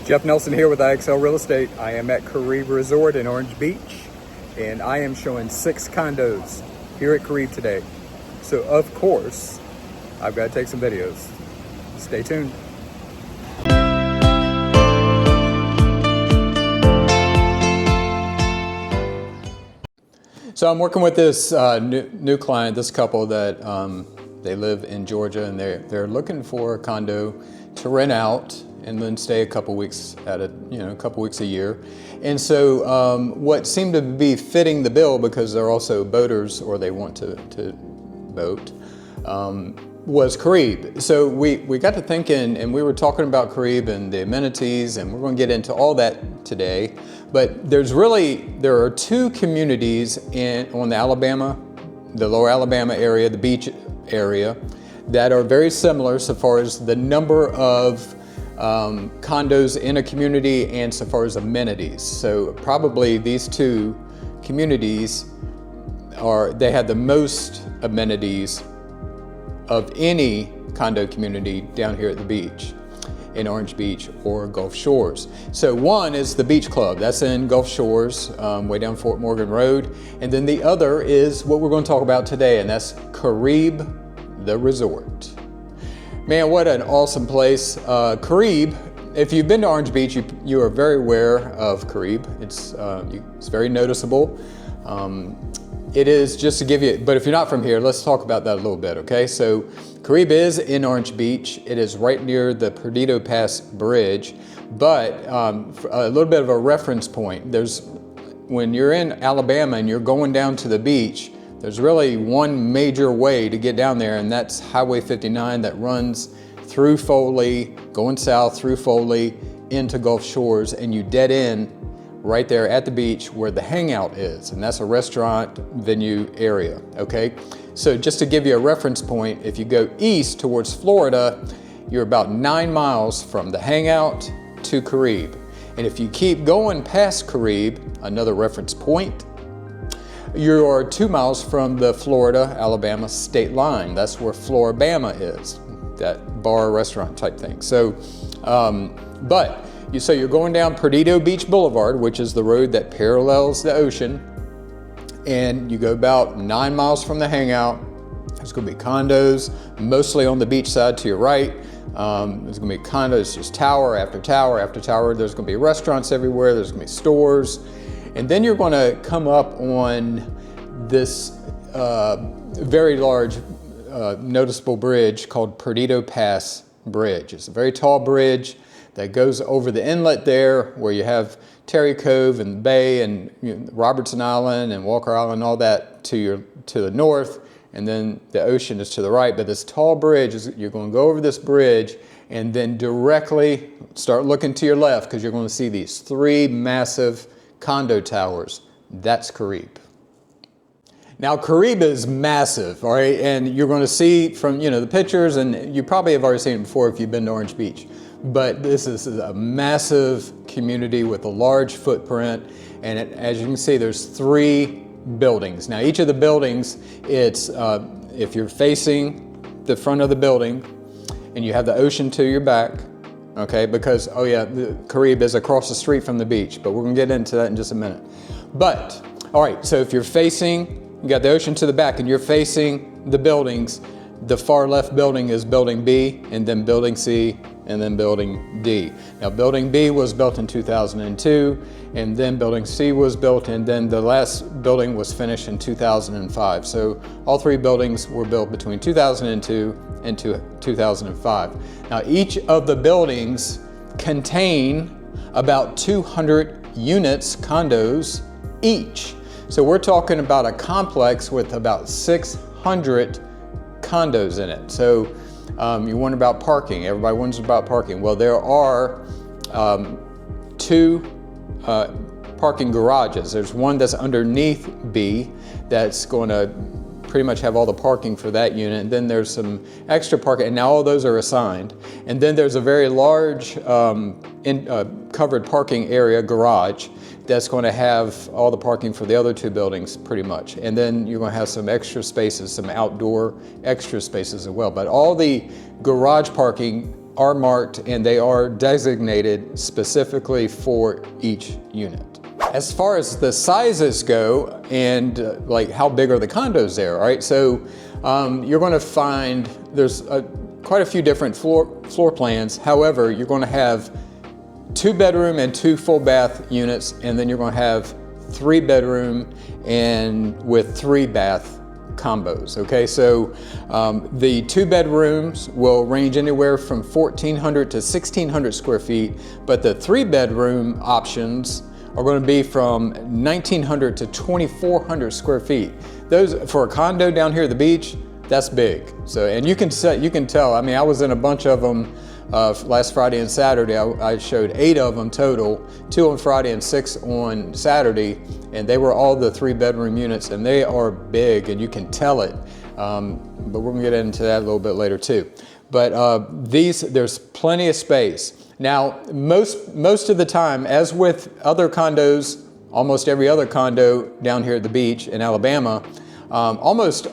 Jeff Nelson here with IXL Real Estate. I am at Caribe Resort in Orange Beach, and I am showing 6 condos here at Caribe today. So of course, I've got to take some videos. Stay tuned. So I'm working with this new client, this couple that they live in Georgia, and they're looking for a condo to rent out and then stay a couple weeks at a couple weeks a year. And so what seemed to be fitting the bill, because they're also boaters or they want to boat, was Caribe. So we got to thinking, and we were talking about Caribe and the amenities, and we're going to get into all that today. But there are 2 communities on the lower Alabama area, the beach area, that are very similar so far as the number of condos in a community and so far as amenities. So probably these 2 communities they have the most amenities of any condo community down here at the beach in Orange Beach or Gulf Shores. So one is the Beach Club, that's in Gulf Shores, way down Fort Morgan Road. And then the other is what we're going to talk about today, and that's Caribe The Resort. Man, what an awesome place. Caribe, if you've been to Orange Beach, you are very aware of Caribe. It's very noticeable. It is, just to give you, but if you're not from here, let's talk about that a little bit, okay? So Caribe is in Orange Beach. It is right near the Perdido Pass Bridge, but a little bit of a reference point. When you're in Alabama and you're going down to the beach, there's really one major way to get down there, and that's Highway 59 that runs through Foley, going south through Foley into Gulf Shores, and you dead end right there at the beach where the hangout is, and that's a restaurant venue area, okay? So just to give you a reference point, if you go east towards Florida, you're about 9 miles from the hangout to Caribe. And if you keep going past Caribe, another reference point, you are 2 miles from the Florida-Alabama state line. That's where Floribama is, that bar restaurant type thing. So, so you're going down Perdido Beach Boulevard, which is the road that parallels the ocean, and you go about 9 miles from the hangout. There's going to be condos, mostly on the beach side to your right. There's going to be condos, just tower after tower after tower. There's going to be restaurants everywhere. There's going to be stores. And then you're going to come up on this very large, noticeable bridge called Perdido Pass Bridge. It's a very tall bridge that goes over the inlet there, where you have Terry Cove and the Bay and Robertson Island and Walker Island, all that to the north, and then the ocean is to the right. But this tall bridge, you're going to go over this bridge and then directly start looking to your left, because you're going to see these 3 massive condo towers. That's Caribe. Now Caribe is massive, all right, and you're going to see from the pictures, and you probably have already seen it before if you've been to Orange Beach. But this is a massive community with a large footprint, and as you can see, there's 3 buildings. Now each of the buildings, it's if you're facing the front of the building and you have the ocean to your back, okay, because the Caribe is across the street from the beach, but we're gonna get into that in just a minute. But all right, so if you're facing, you got the ocean to the back and you're facing the buildings, the far left building is building B, and then building C, and then building D. Now building B was built in 2002, and then building C was built, and then the last building was finished in 2005. So all 3 buildings were built between 2002 and 2005. Now each of the buildings contain about 200 units, condos each. So we're talking about a complex with about 600 condos in it. So you wonder about parking. Everybody wonders about parking. Well, there are 2 parking garages. There's one that's underneath B that's going to pretty much have all the parking for that unit. And then there's some extra parking, and now all those are assigned. And then there's a very large covered parking area, garage, that's going to have all the parking for the other 2 buildings pretty much. And then you're going to have some extra spaces, some outdoor extra spaces as well. But all the garage parking are marked and they are designated specifically for each unit. As far as the sizes go and like how big are the condos there, all right? So you're gonna find there's quite a few different floor plans. However, you're gonna have 2 bedroom and 2 full bath units, and then you're gonna have 3 bedroom and with 3 bath combos, okay? So the 2 bedrooms will range anywhere from 1,400 to 1,600 square feet, but the 3 bedroom options are going to be from 1,900 to 2,400 square feet. Those, for a condo down here at the beach, that's big. So, and you can tell, I mean, I was in a bunch of them last Friday and Saturday. I showed 8 of them total, 2 on Friday and 6 on Saturday, and they were all the 3 bedroom units, and they are big, and you can tell it. But we're gonna get into that a little bit later too. But there's plenty of space. Now, most of the time, as with other condos, almost every other condo down here at the beach in Alabama, almost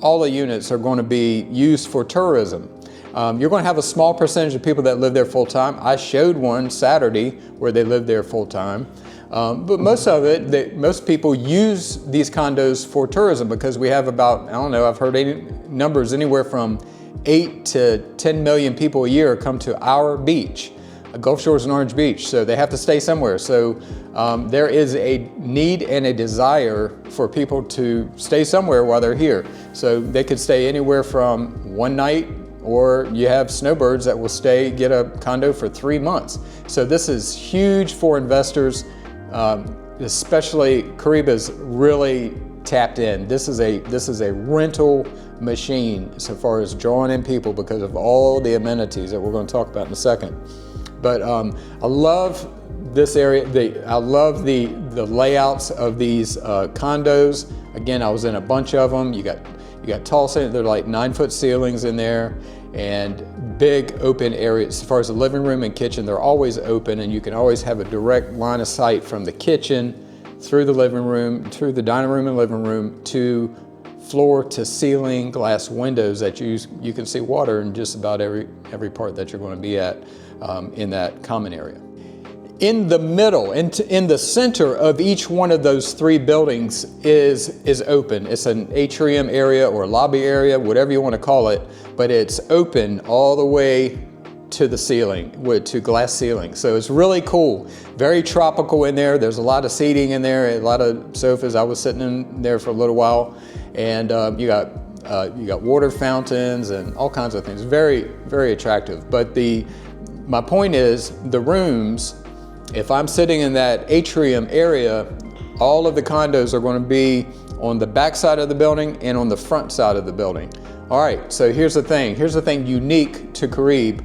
all the units are going to be used for tourism. You're going to have a small percentage of people that live there full time. I showed one Saturday where they lived there full time. But most of it, most people use these condos for tourism because we have about, I don't know, I've heard numbers anywhere from 8 to 10 million people a year come to our beach, Gulf Shores and Orange Beach, so they have to stay somewhere. So there is a need and a desire for people to stay somewhere while they're here. So they could stay anywhere from 1 night, or you have snowbirds that will get a condo for 3 months. So this is huge for investors, especially Caribe is really tapped in. This is a rental machine so far as drawing in people because of all the amenities that we're going to talk about in a second. But I love this area. I love the layouts of these condos. Again, I was in a bunch of them. You got tall ceilings. They're like 9-foot ceilings in there, and big open areas. As far as the living room and kitchen, they're always open, and you can always have a direct line of sight from the kitchen through the living room, through the dining room and living room to floor to ceiling glass windows that you can see water in just about every part that you're going to be at in that common area. In the middle, in the center of each one of those 3 buildings is open. It's an atrium area or lobby area, whatever you want to call it, but it's open all the way to the ceiling, to glass ceiling. So it's really cool. Very tropical in there. There's a lot of seating in there, a lot of sofas. I was sitting in there for a little while, and you got water fountains and all kinds of things. Very, very attractive. But my point is, the rooms, if I'm sitting in that atrium area, all of the condos are going to be on the back side of the building and on the front side of the building. All right, so here's the thing unique to Caribe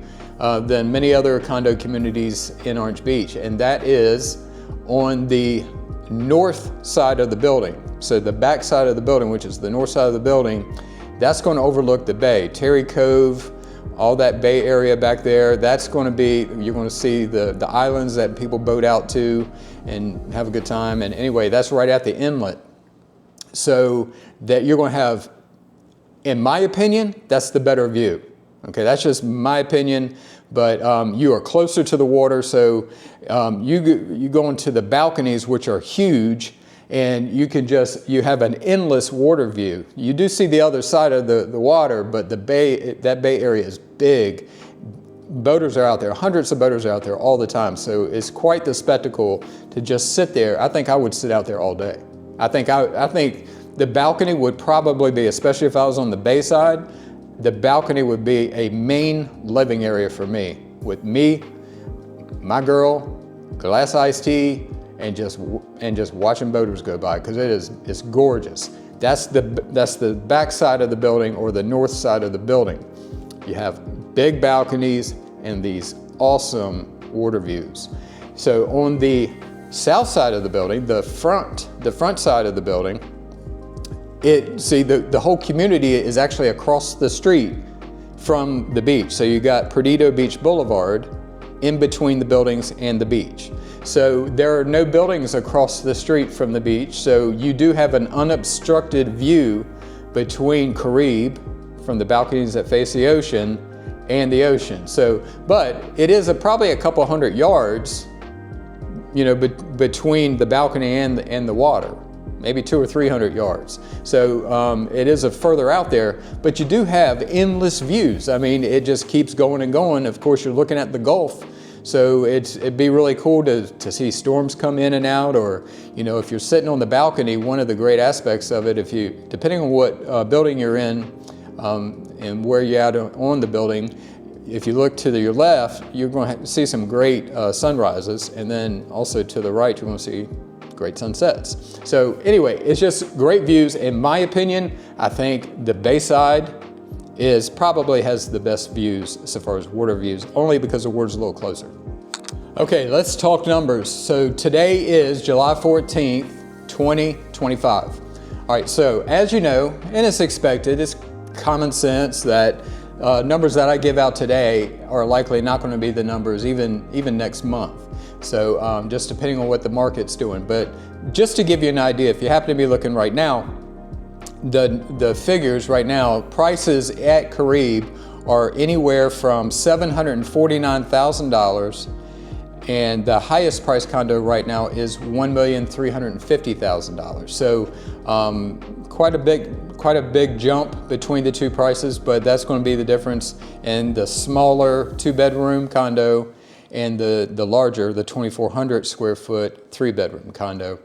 than many other condo communities in Orange Beach, and that is on the north side of the building. So the back side of the building, which is the north side of the building, that's going to overlook the bay, Terry Cove, all that bay area back there. That's going to be, you're going to see the islands that people boat out to and have a good time. And anyway, that's right at the inlet. So that you're going to have, in my opinion, that's the better view. Okay, that's just my opinion, but you are closer to the water, so you go into the balconies, which are huge, and you have an endless water view. You do see the other side of the water, but that bay area is big. Boaters are out there, hundreds of boaters are out there all the time, so it's quite the spectacle to just sit there. I think I would sit out there all day. I think the balcony would probably be, especially if I was on the bay side, the balcony would be a main living area for me, with me, my girl, glass iced tea, and just watching boaters go by, because it's gorgeous. That's the back side of the building, or the north side of the building. You have big balconies and these awesome water views. So on the south side of the building, the front side of the building, the whole community is actually across the street from the beach. So you got Perdido Beach Boulevard in between the buildings and the beach. So there are no buildings across the street from the beach. So you do have an unobstructed view between Caribe from the balconies that face the ocean and the ocean. So, but it is probably a couple hundred yards, you know, between the balcony and the water, maybe 200 or 300 yards. So it is a further out there, but you do have endless views. I mean, it just keeps going and going. Of course, you're looking at the Gulf, so it'd be really cool to see storms come in and out, or, you know, if you're sitting on the balcony, one of the great aspects of it, depending on what building you're in and where you're at on the building, if you look to your left, you're going to see some great sunrises, and then also to the right, you're going to see great sunsets. So anyway, it's just great views. In my opinion, I think the Bayside probably has the best views as far as water views, only because the water's a little closer. Okay, let's talk numbers. So today is July 14th, 2025. All right, so as you know, and it's expected, it's common sense that numbers that I give out today are likely not going to be the numbers even next month. So just depending on what the market's doing. But just to give you an idea, if you happen to be looking right now, the figures right now, prices at Caribe are anywhere from $749,000, and the highest price condo right now is $1,350,000. So quite a big jump between the two prices, but that's going to be the difference in the smaller 2-bedroom condo and the larger, the 2,400 square foot 3-bedroom condo.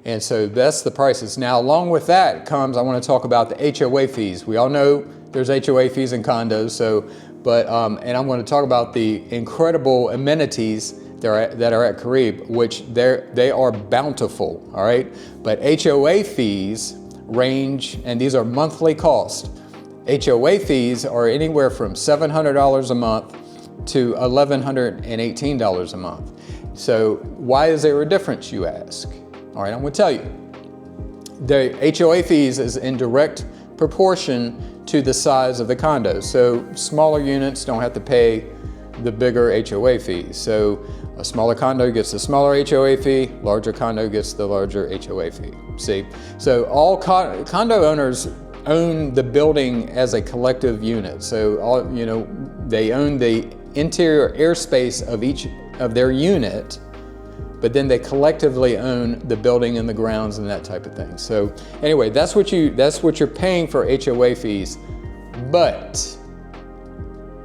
And so that's the prices. Now, along with that comes, I want to talk about the HOA fees. We all know there's HOA fees in condos, and I'm going to talk about the incredible amenities that are at Caribe, which they are bountiful, all right? But HOA fees range, and these are monthly costs. HOA fees are anywhere from $700 a month to $1,118 a month. So why is there a difference, you ask? All right, I'm going to tell you. The HOA fees is in direct proportion to the size of the condo. So smaller units don't have to pay the bigger HOA fees. So a smaller condo gets the smaller HOA fee, larger condo gets the larger HOA fee. See? So all condo owners own the building as a collective unit. So they own the interior airspace of each of their unit, but then they collectively own the building and the grounds and that type of thing. So anyway, that's what you're paying for HOA fees. But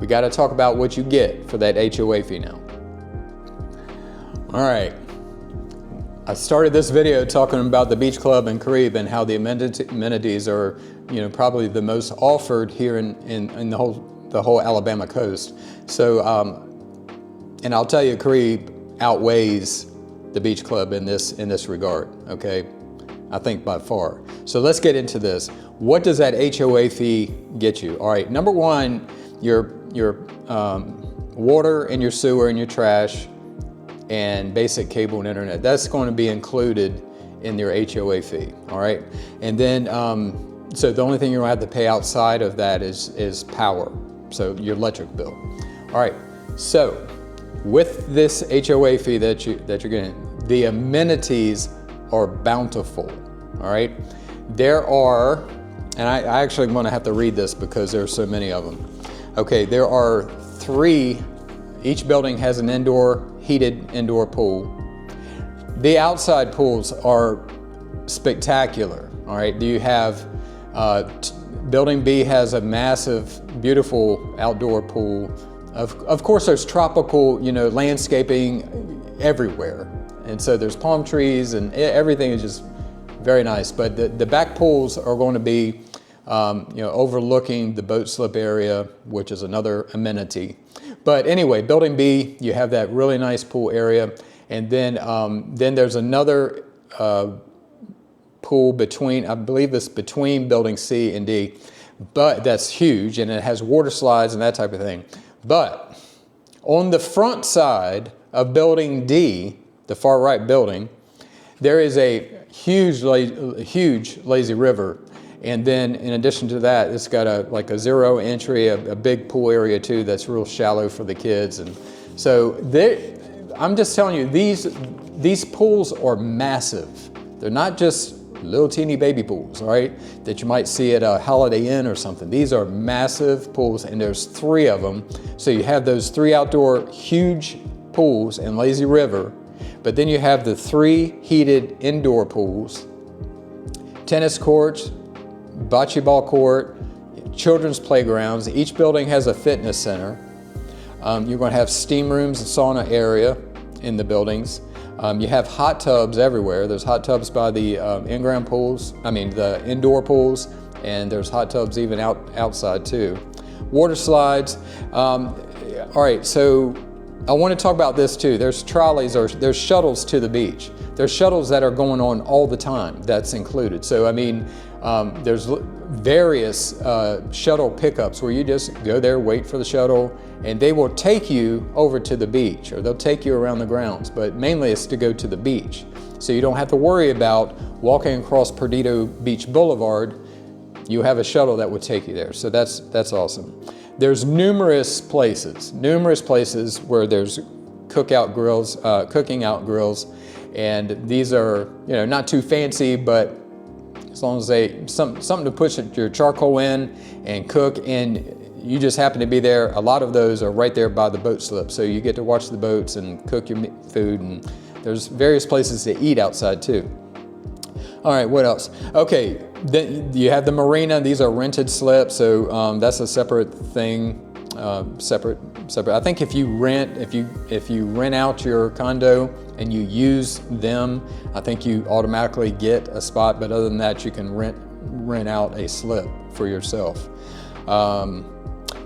we got to talk about what you get for that HOA fee now. All right. I started this video talking about the beach club in Caribe and how the amenities are, probably the most offered here in the whole Alabama coast. So, and I'll tell you, Caribe outweighs the beach club in this regard. Okay, I think by far. So let's get into this. What does that HOA fee get you? All right, number one, your water and your sewer and your trash and basic cable and internet. That's going to be included in your HOA fee. All right, and then so the only thing you're going to have to pay outside of that is power. So your electric bill. All right. So with this HOA fee that you're getting, the amenities are bountiful. All right. There are, and I actually want to have to read this because there are so many of them. Okay. There are 3. Each building has an heated indoor pool. The outside pools are spectacular. All right. You have Building B has a massive, beautiful outdoor pool. Of course, there's tropical, landscaping everywhere. And so there's palm trees and everything is just very nice. But the back pools are going to be, overlooking the boat slip area, which is another amenity. But anyway, Building B, you have that really nice pool area. And then there's another pool between, I believe it's between Building C and D, but that's huge, and it has water slides and that type of thing. But on the front side of Building D, the far right building, there is a huge lazy river. And then in addition to that, it's got a zero entry, a big pool area too that's real shallow for the kids. And so I'm just telling you, these pools are massive. They're not just little teeny baby pools, right? That you might see at a Holiday Inn or something. These are massive pools, and there's 3 of them. So you have those 3 outdoor huge pools in Lazy River, but then you have the 3 heated indoor pools, tennis courts, bocce ball court, children's playgrounds. Each building has a fitness center. You're going to have steam rooms and sauna area in the buildings. You have hot tubs everywhere. There's hot tubs by the in-ground pools, the indoor pools, and there's hot tubs even outside too. Water slides. All right, so I want to talk about this too. There's trolleys, or there's shuttles to the beach. There's shuttles that are going on all the time. That's included. So there's various shuttle pickups where you just go there, wait for the shuttle, and they will take you over to the beach, or they'll take you around the grounds, but mainly it's to go to the beach. So you don't have to worry about walking across Perdido Beach Boulevard. You have a shuttle that would take you there. So that's awesome. There's numerous places where there's cooking out grills, and these are, not too fancy, but as long as something to put your charcoal in and cook, and you just happen to be there. A lot of those are right there by the boat slip, so you get to watch the boats and cook your food, and there's various places to eat outside too. All right, what else? Okay, then you have the marina. These are rented slips, so that's a separate thing. Separate. I think if you rent out your condo and you use them, I think you automatically get a spot. But other than that, you can rent out a slip for yourself.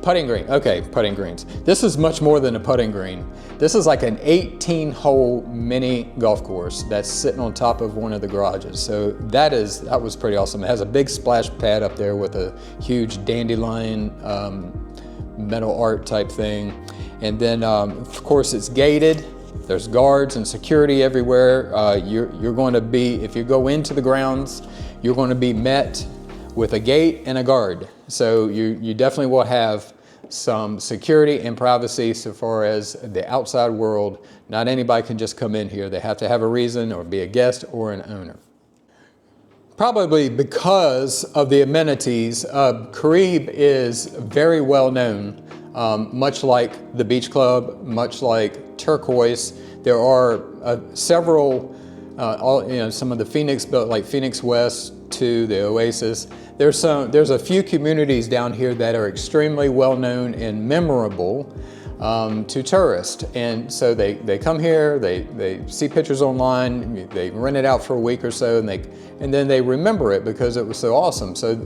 Putting green. Okay, putting greens. This is much more than a putting green. This is like an 18-hole mini golf course that's sitting on top of one of the garages. So that was pretty awesome. It has a big splash pad up there with a huge dandelion metal art type thing. And then, of course, it's gated. There's guards and security everywhere. You're going to be, if you go into the grounds, you're going to be met with a gate and a guard. So you definitely will have some security and privacy so far as the outside world. Not anybody can just come in here. They have to have a reason, or be a guest or an owner. Probably because of the amenities, Caribe is very well known, much like the Beach Club, much like Turquoise. There are several, some of the Phoenix, like Phoenix West to the Oasis. There's a few communities down here that are extremely well known and memorable to tourists, and so they come here, they see pictures online, they rent it out for a week or so, and then they remember it because it was so awesome. So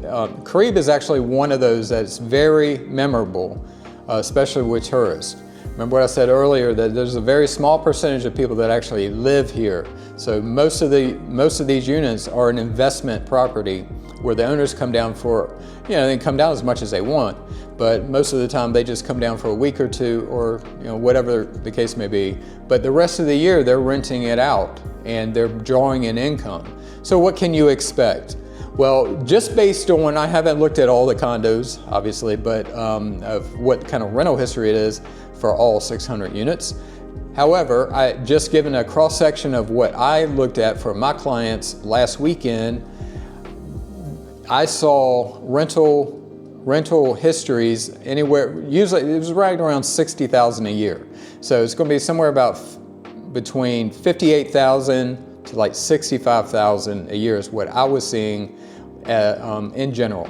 Caribe is actually one of those that's very memorable, especially with tourists. Remember what I said earlier, that there's a very small percentage of people that actually live here. So most of these units are an investment property where the owners come down for, they come down as much as they want, but most of the time they just come down for a week or two, or whatever the case may be. But the rest of the year they're renting it out and they're drawing in income. So what can you expect? Well, just based on, I haven't looked at all the condos, obviously, but of what kind of rental history it is for all 600 units. However, I just given a cross-section of what I looked at for my clients last weekend. I saw rental histories anywhere, usually it was right around $60,000 a year. So it's going to be somewhere about between $58,000 to like $65,000 a year is what I was seeing in general,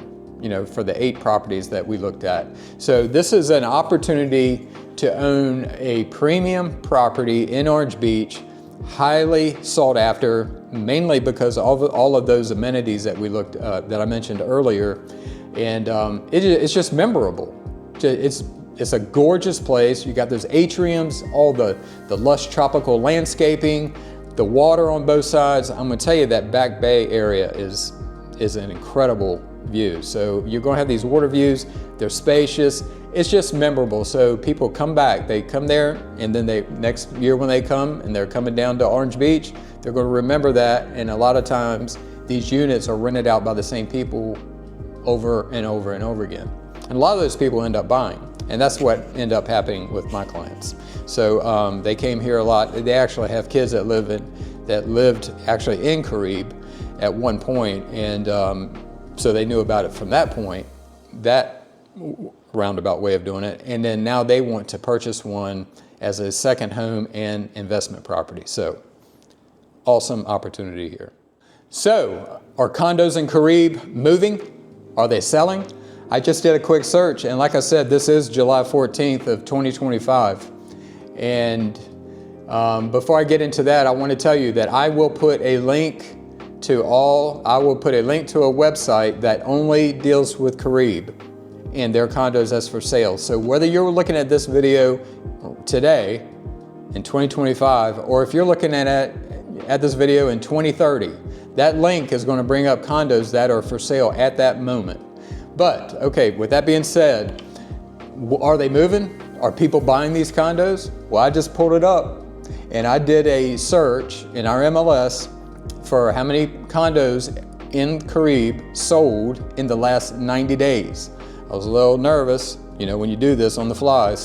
for the 8 properties that we looked at. So this is an opportunity to own a premium property in Orange Beach, highly sought after, mainly because of all of those amenities that we looked that I mentioned earlier, and it's just memorable. It's a gorgeous place. You got those atriums, all the lush tropical landscaping, the water on both sides. I'm going to tell you that Back Bay area is an incredible view. So you're going to have these water views. They're spacious. It's just memorable. So people come back. They come there, and then next year when they come and they're coming down to Orange Beach, they're going to remember that. And a lot of times these units are rented out by the same people over and over and over again. And a lot of those people end up buying. And that's what ended up happening with my clients. So they came here a lot. They actually have kids that lived actually in Caribe at one point, and so they knew about it from that point, that roundabout way of doing it. And then now they want to purchase one as a second home and investment property. So awesome opportunity here. So are condos in Caribe moving? Are they selling? I just did a quick search, and like I said, this is July 14th of 2025. And before I get into that, I want to tell you that I will put a link to a website that only deals with Caribe and their condos as for sale. So whether you're looking at this video today in 2025, or if you're looking at this video in 2030, that link is going to bring up condos that are for sale at that moment. But okay, with that being said, are they moving? Are people buying these condos? Well, I just pulled it up and I did a search in our MLS for how many condos in Caribe sold in the last 90 days. I was a little nervous, you know, when you do this on the fly.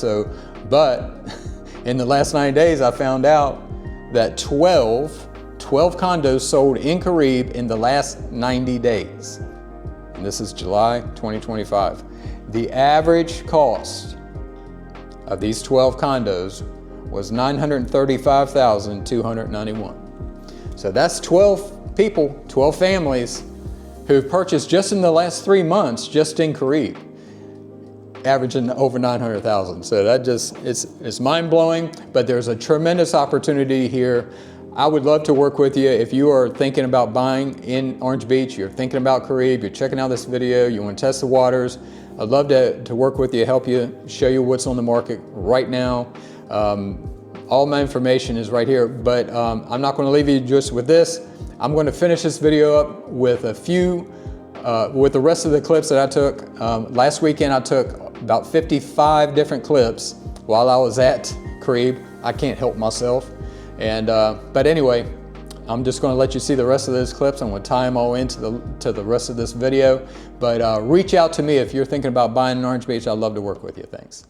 But in the last 90 days, I found out that 12 condos sold in Caribe in the last 90 days. And this is July 2025. The average cost of these 12 condos was $935,291. So that's 12 people, 12 families who've purchased just in the last 3 months, just in Caribe, averaging over 900,000. So that just, it's mind-blowing, but there's a tremendous opportunity here. I would love to work with you. If you are thinking about buying in Orange Beach, you're thinking about Caribe, you're checking out this video, you want to test the waters, I'd love to work with you, help you, show you what's on the market right now. All my information is right here, but I'm not going to leave you just with this. I'm going to finish this video up with with the rest of the clips that I took. Last weekend I took about 55 different clips while I was at Caribe. I can't help myself. But anyway, I'm just going to let you see the rest of those clips. I'm going to tie them all into the rest of this video. But reach out to me if you're thinking about buying in Orange Beach. I'd love to work with you. Thanks.